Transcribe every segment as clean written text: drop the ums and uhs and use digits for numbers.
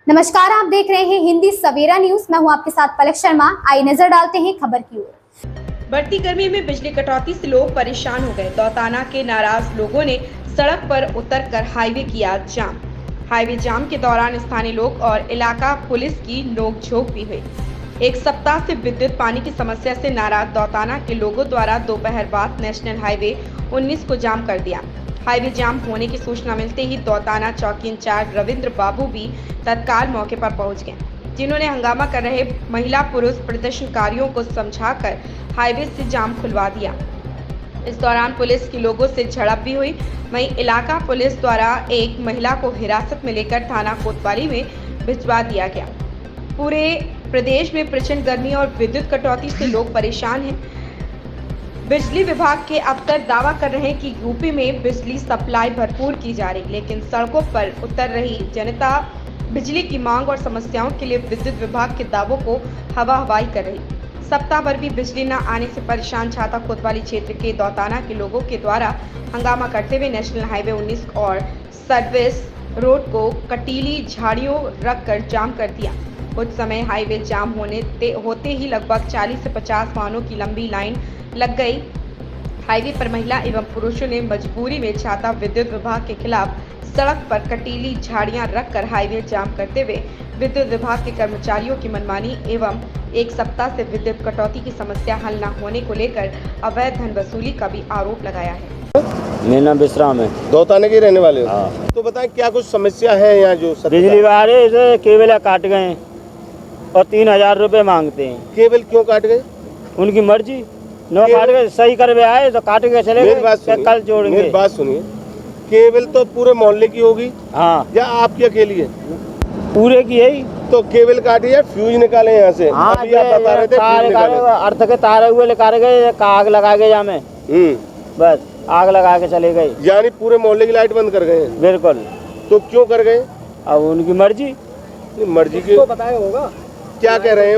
नमस्कार, आप देख रहे हैं हिंदी सवेरा न्यूज। मैं हूं आपके साथ पलक शर्मा। आइए नजर डालते हैं खबर की ओर। बढ़ती गर्मी में बिजली कटौती से लोग परेशान हो गए। दौताना के नाराज लोगों ने सड़क पर उतरकर हाईवे किया जाम। हाईवे जाम के दौरान स्थानीय लोग और इलाका पुलिस की नोकझोंक भी हुई। एक सप्ताह से विद्युत पानी की समस्या से नाराज दौताना के लोगों द्वारा दोपहर बाद नेशनल हाईवे 19 को जाम कर दिया। हाईवे जाम होने की सूचना मिलते ही दौताना चौकी इंचार्ज रविंद्र बाबू भी तत्काल मौके पर पहुंच गए, जिन्होंने हंगामा कर रहे महिला पुरुष प्रदर्शनकारियों को समझाकर हाईवे से जाम खुलवा दिया। इस दौरान पुलिस के लोगों से झड़प भी हुई। वहीं इलाका पुलिस द्वारा एक महिला को हिरासत में लेकर थाना कोतवाली में भिजवा दिया गया। पूरे प्रदेश में प्रचंड गर्मी और विद्युत कटौती से लोग परेशान हैं। बिजली विभाग के अफसर दावा कर रहे हैं कि यूपी में बिजली सप्लाई भरपूर की जा रही, लेकिन सड़कों पर उतर रही जनता बिजली की मांग और समस्याओं के लिए विद्युत विभाग के दावों को हवा हवाई कर रही। सप्ताह भर भी बिजली न आने से परेशान छाता कोतवाली क्षेत्र के दौताना के लोगों के द्वारा हंगामा करते हुए नेशनल हाईवे 19 और सर्विस रोड को कटीली झाड़ियों रखकर जाम कर दिया। कुछ समय हाईवे जाम होते ही लगभग 40 से 50 वाहनों की लंबी लाइन लग गई। हाईवे पर महिला एवं पुरुषों ने मजबूरी में छाता विद्युत विभाग के खिलाफ सड़क पर कटीली झाड़ियां रखकर हाईवे जाम करते हुए विद्युत विभाग के कर्मचारियों की मनमानी एवं एक सप्ताह से विद्युत कटौती की समस्या हल न होने को लेकर अवैध धन वसूली का भी आरोप लगाया है। मेरा नाम विश्राम है। दौताने के रहने वाले हो? हाँ। तो बताएं क्या कुछ समस्या है यहाँ जो बिजली वाले से केबल काट गए और 3000 रुपये मांगते हैं। केबल क्यों काट गए? उनकी मर्जी। नो काट गए, सही करवे आए तो काट के चले गए, कल जोड़ेंगे। मेरी बात सुनिए, केबल तो पूरे मोहल्ले की होगी। हाँ, या आपकी अकेली है? पूरे की है। तो केबल काटी है, फ्यूज निकाले यहाँ से। हाँ, अभी आप बता रहे थे अर्थ के तारे हुए निकाले गए, आग लगा के जामे। बस आग लगा के चले गए। यानी पूरे मोहल्ले की लाइट बंद कर गए हैं? बिल्कुल। तो क्यों कर गए? अब उनकी मर्जी। मर्जी की बताया होगा। क्या कह रहे हैं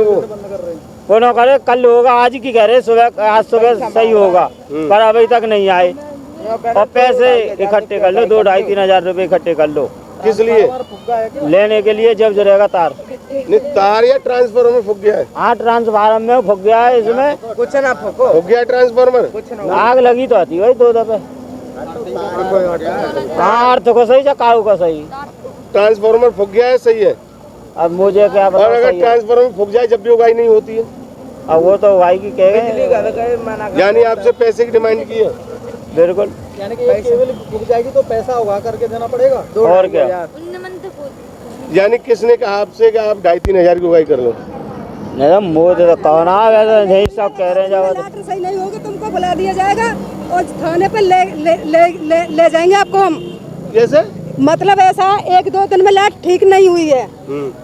वो न करे, कल होगा, आज की कह रहे सुबह, आज सुबह सही होगा, पर अभी तक नहीं आए। और पैसे इकट्ठे कर लो, 2-2.5-3 रुपए इकट्ठे कर लो। किस लिए? लेने के लिए। जब जलेगा तार। नहीं, तार या ट्रांसफार्मर में फूक गया है? हाँ, ट्रांसफार्मर में फूक गया है। इसमें कुछ ना फूक गया ट्रांसफार्मर। आग लगी तो आती भाई 2 दफे। हाँ, अर्थ को सही काऊ का सही। ट्रांसफार्मर फूक गया है, सही है। अब मुझे क्या पता। और अगर ट्रांसफार्मर फूक जाए जब भी उगाई नहीं होती है? अब वो तो उगाई की कहेंगे। यानी आपसे पैसे की डिमांड की है? बिल्कुल। यानी कि ये केबल फूक जाएगी तो पैसा उगा करके देना पड़ेगा। और क्या? यानी किसने कहा आपसे कि आप 2,500-3,000 की उगाई कर लो? नहीं, मोदी तो कौन यही सब कह रहे हैं। जब सही नहीं होगा तुमको बुला दिया जाएगा और थाने पर ले जाएंगे आपको हम। कैसे? मतलब ऐसा 1-2 दिन में लाइट ठीक नहीं हुई है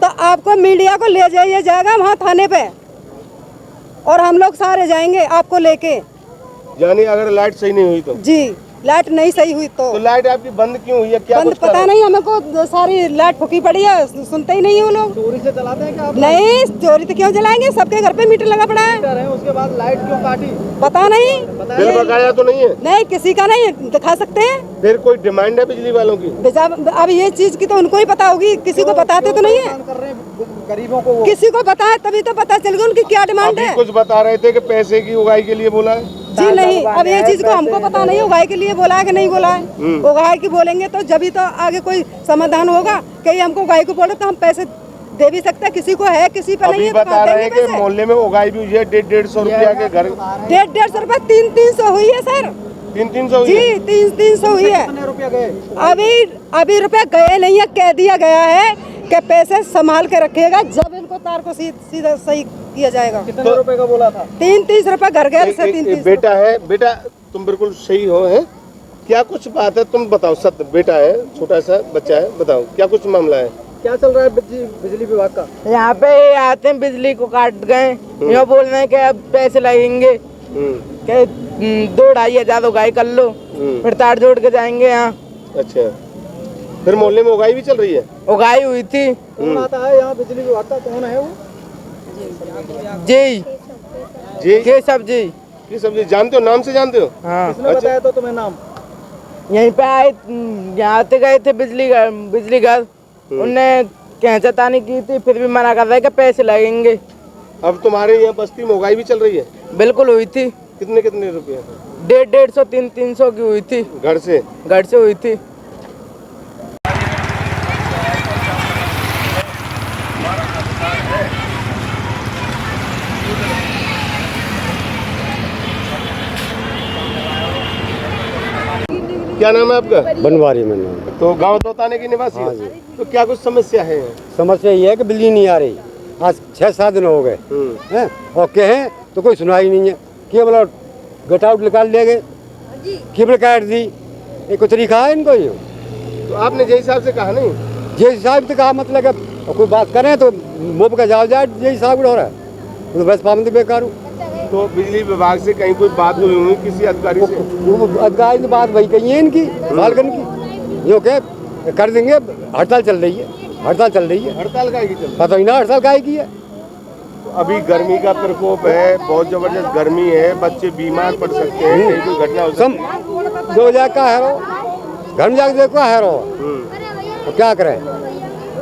तो आपको मीडिया को ले जाइए जाएगा वहाँ थाने पे और हम लोग सारे जाएंगे आपको लेके। यानी अगर लाइट सही नहीं हुई तो? जी, लाइट नहीं सही हुई तो लाइट आपकी बंद क्यों हुई है? क्या बंद पता नहीं, हमें को सारी लाइट फूकी पड़ी है, सुनते ही नहीं है वो लोग। चोरी से चलाते हैं क्या आप? नहीं, चोरी तो क्यों जलाएंगे, सबके घर पे मीटर लगा पड़ा है। उसके बाद लाइट क्यों काटी? पता नहीं। बिल बकाया तो नहीं है? नहीं, किसी का नहीं, दिखा सकते हैं। फिर कोई डिमांड है बिजली वालों की? अब ये चीज की तो उनको ही पता होगी, किसी को बताते तो नहीं है। गरीबों को किसी को बताए तभी तो पता चल गया उनकी क्या डिमांड है। कुछ बता रहे थे कि पैसे की उगाई के लिए बोला है। जी नहीं, अब ये चीज को हमको पता नहीं उगाई के लिए बोला है कि नहीं बोला है। उगाई की बोलेंगे तो जब तो आगे कोई समाधान होगा। कहीं हमको उगाई को बोले तो हम पैसे दे भी सकते हैं, किसी को है किसी पे नहीं है। बता रहे हैं कि मोहल्ले में उगाई भी हुई है 150-150 रुपया के घर। 150 रुपए 300 हुई है सर। 300 जी, 300 हुई है। अभी रुपए गए नहीं है, कह दिया गया है कि पैसे संभाल के रखिएगा, जब इनको तार को सीधा सही किया जाएगा। कितने रुपए का बोला था? 30 रुपए घर गए। 30 बेटा है, बेटा तुम बिल्कुल सही हो है। क्या कुछ बात है, तुम बताओ। सत्य बेटा है, छोटा सा बच्चा है, बताओ क्या कुछ मामला है? क्या चल रहा है बिजली विभाग का? यहाँ पे आते हैं, बिजली को काट गए। यहाँ बोल रहे हैं कि अब पैसे लगेंगे, 2-2.5 उगाई कर लो, फिर तार जोड़ के जाएंगे यहाँ। अच्छा, फिर मोहल्ले में उगाई भी चल रही है? उगाई हुई थी। कौन आता है यहाँ बिजली विभाग का? कौन है वो? जी के सब्जी जानते हो? नाम से जानते हो? हाँ। किसने बताया तो तुम्हें नाम? यहीं पे आए, यहाँ गए थे बिजली घर। उनने कहचतानी की थी, फिर भी मना कर रहे कि पैसे लगेंगे। अब तुम्हारे यहाँ बस्ती में महंगाई भी चल रही है? बिल्कुल हुई थी। कितने कितने रुपए? 150, 300 की हुई थी। घर से हुई थी। क्या नाम है आपका? बनवारी में नाम। तो गांव दोताने की निवासी हो? तो क्या कुछ समस्या है? समस्या ये है कि बिजली नहीं आ रही। आज 6-7 दिन हो गए हैं और कहें तो कोई सुनाई नहीं है। केवल गट आउट निकाल ले गए, केबल काट दी। ये कुछ तरीका है इनको? ये तो आपने जय साहब से कहा नहीं? जय साहब से कहा मतलब है कोई बात करें तो मुँह का जाल जाए जय साहब हो रहा है तो बस पाबंदी बेकार हूँ। तो बिजली विभाग से कहीं कोई बात हुई हुई किसी अधिकारी से? अधिकारी से बात वही कही है इनकी बालगन की, जो क्या कर देंगे। हड़ताल चल रही है, हड़ताल चल रही है। हड़ताल काहे की चल रही है? पता ही ना हड़ताल काहे की है। तो अभी गर्मी का प्रकोप है, बहुत जबरदस्त गर्मी है, बच्चे बीमार पड़ सकते हैं, कहीं कोई घटना हो सकती है। 2000 का है रो, घर में जाकर देखो है रो, तो क्या करें।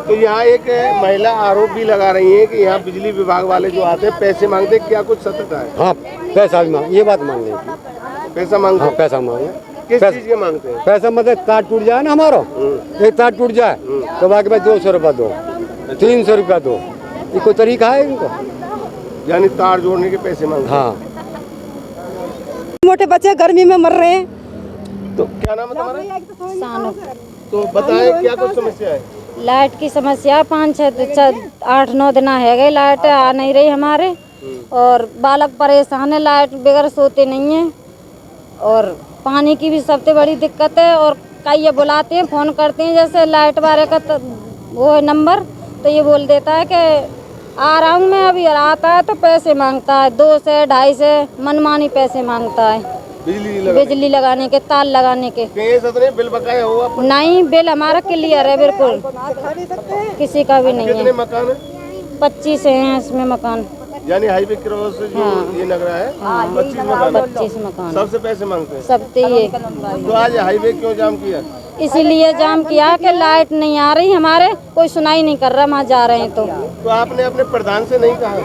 तो यहाँ एक महिला आरोप भी लगा रही है कि यहाँ बिजली विभाग वाले जो आते हैं पैसे मांगते हैं, क्या कुछ सत्यता है? हाँ पैसा भी मांग, ये बात मांग रही। पैसा मांगते हाँ हैं? पैसा मांगे। किस चीज के मांगते हैं? पैसा मतलब तार टूट जाए ना हमारा, एक तार टूट जाए तो बाकी भाई 200 रुपया दो, 300 रुपया दो। ये कोई तरीका है इनको? यानी तार जोड़ने के पैसे मांगते हैं? हाँ। मोटे बच्चे गर्मी में मर रहे हैं। तो क्या नाम है तुम्हारा? तो बताएं क्या कुछ समस्या है? लाइट की समस्या 5-6-8-9 दिन है गए, लाइट आ नहीं रही हमारे और बालक परेशान है, लाइट बगैर सोते नहीं है और पानी की भी सबसे बड़ी दिक्कत है। और कई ये बुलाते हैं, फ़ोन करते हैं जैसे लाइट वाले का वो है नंबर, तो ये बोल देता है कि आ रहा हूँ मैं, अभी आता है तो पैसे मांगता है 2 से 2.5 से मनमानी पैसे मांगता है। बिजली लगाने के, तार लगाने के। बिल बकाया हुआ? नहीं, बिल हमारा क्लियर है बिल्कुल, किसी का भी नहीं है। कितने मकान है? 25 हैं इसमें मकान। यानी हाईवे क्रॉस जो ये नगर है 25 मकान। सबसे पैसे मांगते हैं? सबसे ये। तो आज हाईवे क्यों जाम किया? इसीलिए जाम किया कि लाइट नहीं आ रही हमारे, कोई सुनाई नहीं कर रहा, वहाँ जा रहे हैं तो आपने अपने प्रधान से नहीं कहा?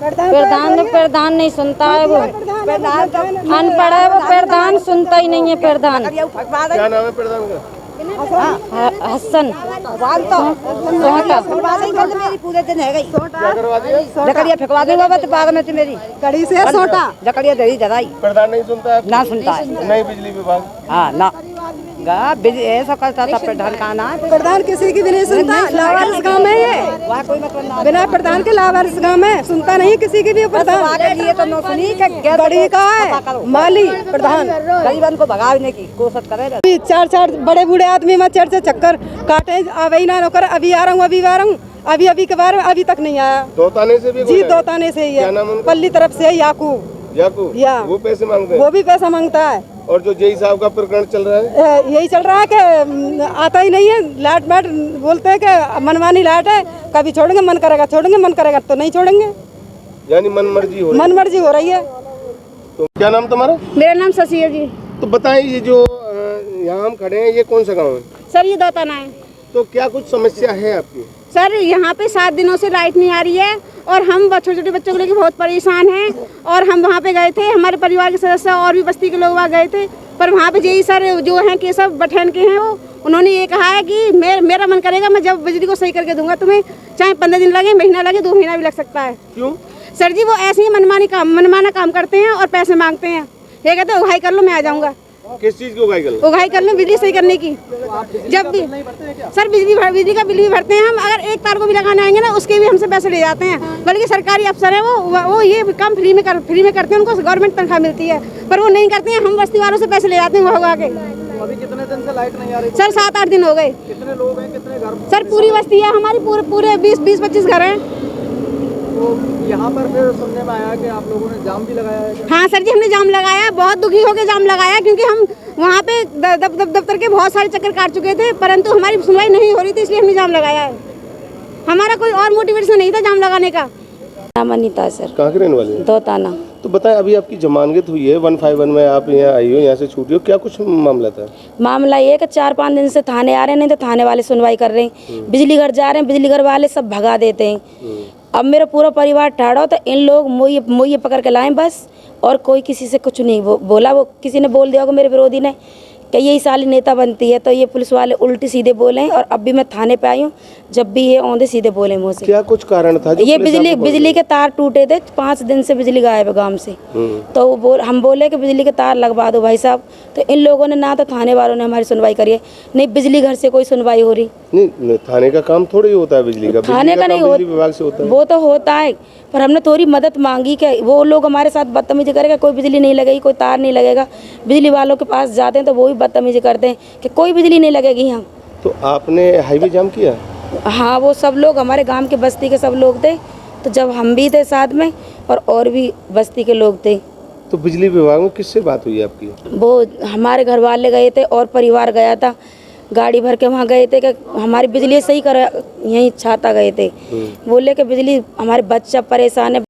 प्रधान नहीं सुनता है, वो अनपढ़ है, वो प्रधान सुनता ही नहीं है। प्रधान क्या नाम है प्रधान का? हसन पूरे दिन है गई क्या करवा दिया? लकड़ियाँ फेंकवा दूंगा तो बाद में मेरी कड़ी से सोटा लकड़ियाँ दे जराई। प्रधान नहीं सुनता है? ना सुनता है। नहीं बिजली विभाग? हाँ ना ऐसा करता था प्रधान का ना, प्रधान किसी की भी नहीं सुनता। लावारिस गाँव में ये वहाँ कोई मतलब बिना प्रधान के लावारिस गाँव में सुनता नहीं किसी की भी प्रधान। ये तो न सुनी बड़ी का है माली प्रधान गरीबन को भगाने की कोशिश करे। 4 बड़े बूढ़े आदमी में चढ़ चक्कर काटे अभी ना नौकर, अभी आ रहा हूँ, अभी आ रहा हूँ, अभी के बारे में अभी तक नहीं आया। दोताने से भी? जी दोताने से ही है, पल्ली तरफ से याकूब। वो पैसे मांगते हैं? वो भी पैसा मांगता है। और जो जय साहब का प्रकरण चल रहा है? यही चल रहा है कि आता ही नहीं है लाइट बैट, बोलते हैं कि मनमानी लाइट है, कभी छोड़ेंगे मन करेगा छोड़ेंगे, मन करेगा तो नहीं छोड़ेंगे। यानी मन मर्जी हो रही है। तो क्या नाम तुम्हारा? मेरा नाम शशि है जी। तो बताएं ये जो यहाँ हम खड़े हैं ये कौन सा गाँव है? सर ये दोताना है। तो क्या कुछ समस्या है आपकी? सर यहाँ पे 7 दिनों से लाइट नहीं आ रही है और हम छोटे छोटे बच्चों को लेकर बहुत परेशान हैं। और हम वहाँ पे गए थे, हमारे परिवार के सदस्य और भी बस्ती के लोग वहाँ गए थे, पर वहाँ पे जेई सर जो हैं केशव बठैन के हैं, वो उन्होंने ये कहा है कि मेरा मन करेगा मैं जब बिजली को सही करके दूंगा तुम्हें, चाहे 15 दिन लगे, महीना लगे, 2 महीना भी लग सकता है। क्यों? सर जी वो ऐसे ही मनमाना काम करते हैं और पैसे मांगते हैं। ये कहते हैं उगाई कर लो मैं आ जाऊँगा। किस चीज की उगाई कर लो? उगाई कर लो बिजली सही करने की। जब भी सर बिजली का बिल भी भरते हैं हम, अगर एक तार को भी लगाने आएंगे ना उसके भी हमसे पैसे ले जाते हैं। बल्कि सरकारी अफसर है वो ये काम फ्री में करते हैं, उनको गवर्नमेंट तनख्वाह मिलती है, पर वो नहीं करते हैं। हम बस्ती वालों से पैसे ले जाते हैं वहाँ उगा के। अभी कितने दिन से लाइट नहीं आ रही? सर 7-8 दिन हो गए। कितने लोग हैं, कितने घर? सर पूरी बस्ती है हमारी, पूरे 20-25 घर हैं। तो यहाँ पर फिर सुनने में आया कि आप लोगों ने जाम भी लगाया है? हाँ सर जी हमने जाम लगाया, बहुत दुखी होकर जाम लगाया, क्योंकि हम वहाँ पे दफ्तर के बहुत सारे चक्कर काट चुके थे, परंतु हमारी सुनवाई नहीं हो रही थी, इसलिए हमने जाम लगाया है। हमारा कोई और मोटिवेशन नहीं था जाम लगाने का। नाम अनीता सर। कहाँ के रहने वाले? दोताना। तो बताएं, अभी आपकी जमानत हुई है 151 में, आप यहाँ आई हो, यहाँ से छूटी हो, क्या कुछ मामला था? मामला ये है कि 4-5 दिन से थाने आ रहे हैं, नहीं तो थाने वाले सुनवाई कर रहे हैं। बिजली घर जा रहे हैं, बिजली घर वाले सब भगा देते हैं। अब मेरा पूरा परिवार ठाड़ा हो, तो इन लोग मुझे पकड़ के लाएं बस, और कोई किसी से कुछ नहीं बोला। वो किसी ने बोल दिया होगा मेरे विरोधी ने कि यही साली नेता बनती है, तो ये पुलिस वाले उल्टी सीधे बोले। और अब भी मैं थाने पे आई हूँ, जब भी ये औंधे सीधे बोले मुझसे। क्या कुछ कारण था? ये बिजली के तार टूटे थे, 5 दिन से बिजली गायब है गांव से। तो हम बोले कि बिजली के तार लगवा दो भाई साहब, तो इन लोगों ने ना, तो थाने वालों ने हमारी सुनवाई करी है, नहीं बिजली घर से कोई सुनवाई हो रही। नहीं, थाने का काम थोड़ी होता है बिजली का, थाने का नहीं होता, विभाग से होता है। वो तो होता है, पर हमने थोड़ी मदद मांगी कि वो लोग हमारे साथ बदतमीजी करेगा, कोई बिजली नहीं लगेगी, कोई तार नहीं लगेगा। बिजली वालों के पास जाते हैं तो वो भी बदतमीजी करते हैं कि कोई बिजली नहीं लगेगी यहाँ। तो आपने हाईवे जाम किया? हाँ, वो सब लोग हमारे गांव के बस्ती के सब लोग थे, तो जब हम भी थे साथ में और भी बस्ती के लोग थे। तो बिजली विभाग में किससे बात हुई आपकी? वो हमारे घर वाले गए थे और परिवार गया था, गाड़ी भर के वहाँ गए थे कि हमारी बिजली सही कर, यहीं छाता गए थे। बोले कि बिजली, हमारे बच्चा परेशान है।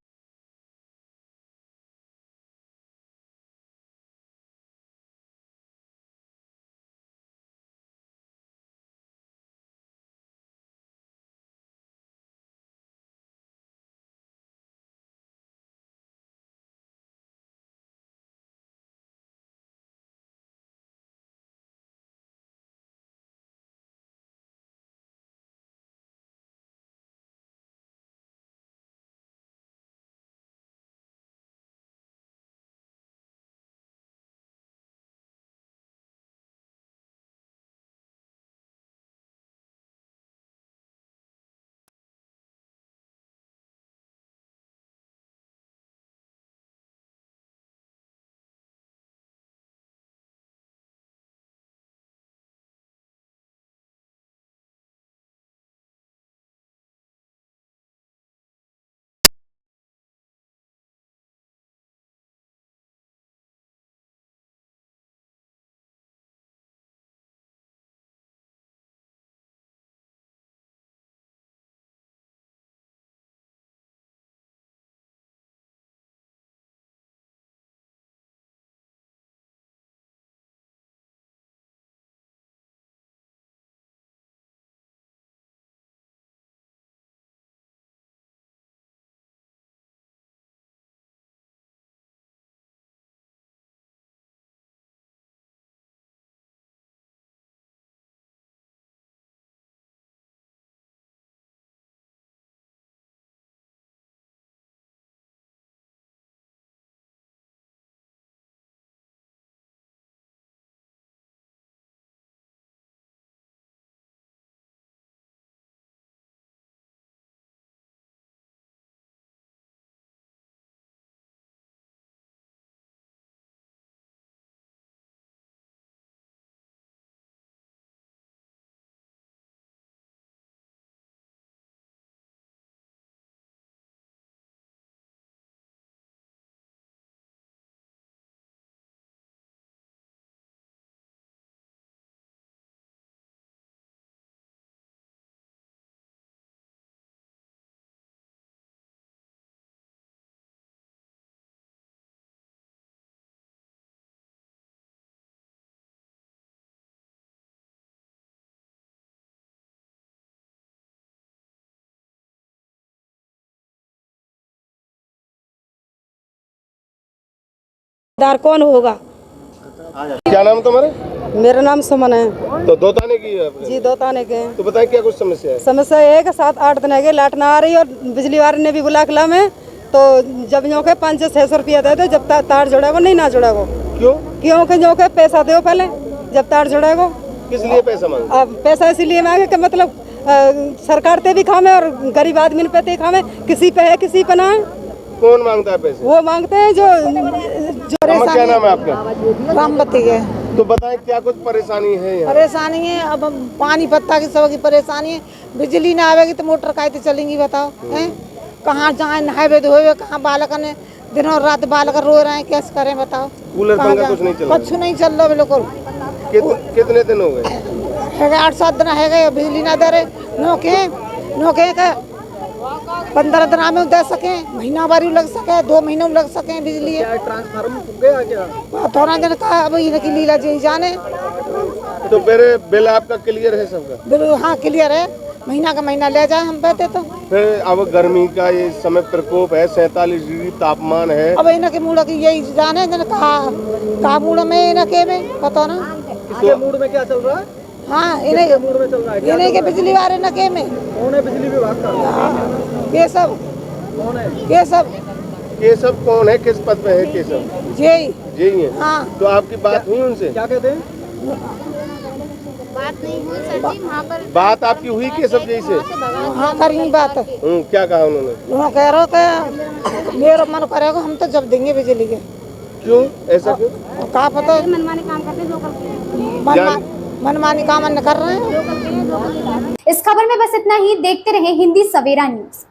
कौन होगा? क्या नाम तुम्हारा? मेरा नाम सुमन है। तो दो ताने की है आपने? जी, 2 ताने के हैं। तो बताएं क्या कुछ समस्या है? समस्या ये है कि 7-8 दिन है लाइट ना आ रही, और बिजली वाले ने भी बुला खिला में, तो जब यो के 500-600 रुपया दे दे, जब तार जुड़ेगो नहीं ना जुड़ेगो। क्यों? क्योंकि जो के पैसा दो पहले, जब तार जुड़ेगो। किस लिए पैसा मांगे? अब पैसा इसीलिए मांगे कि मतलब सरकार ते भी खामे और गरीब आदमी पे ते खामे, किसी पे है किसी पे ना है। कौन मांगता है पैसे? वो मांगते हैं जो क्या नाम है आपका? रामवती है। तो बताएं क्या कुछ परेशानी है यहाँ? परेशानी है, अब पानी पत्ता की सब की परेशानी है। बिजली ना आवेगी तो मोटर कायते चलेंगी, बताओ हैं? कहाँ जाए, नहाए धोए, कहाँ बालक ने दिनों रात बालक रो रहे हैं, कैसे करें बताओ? कूलर पंखा कुछ नहीं चल रहा? कुछ नहीं चल रहा बिल्कुल। कितने दिन हो गए? 8-7 दिन है गए, बिजली ना दे रहे। नौके का 15 दिन में दे सके, महीना भर लग सके, 2 महीनों में लग सके बिजली। क्या ट्रांसफार्मर फूक गया क्या? थोड़ा दिन का अब इनकी लीला जी जाने। तो फिर बिल आपका क्लियर है सबका? बिल हाँ क्लियर है, महीना का महीना ले जाए हम कहते तो। फिर अब गर्मी का ये समय प्रकोप है, 47 डिग्री तापमान है। अब इनके मूड की यही जाने जन कहा मूड में इनके में पता ना किसके मूड में क्या चल रहा है? हाँ किसके मूड में चल रहा है? इन्हें के बिजली वाले नके में। कौन है बिजली विभाग का? केशव। कौन है केशव? केशव कौन है, किस पद पे है केशव? यही है। हाँ। तो आपकी बात हुई उनसे? क्या कहते हैं? बात नहीं हुई सर जी, वहाँ पर बात आपकी हुई केशव जी से? हाँ करी बात। क्या कहा उन्होंने? वो कह रहे कि मेरा मन करेगा हम तो जब देंगे बिजली के। क्यों ऐसा क्यों? कहा पता मनमानी काम करते हैं, लोकल मनमानी काम न कर रहे हैं। इस खबर में बस इतना ही। देखते रहे हिंदी सवेरा न्यूज।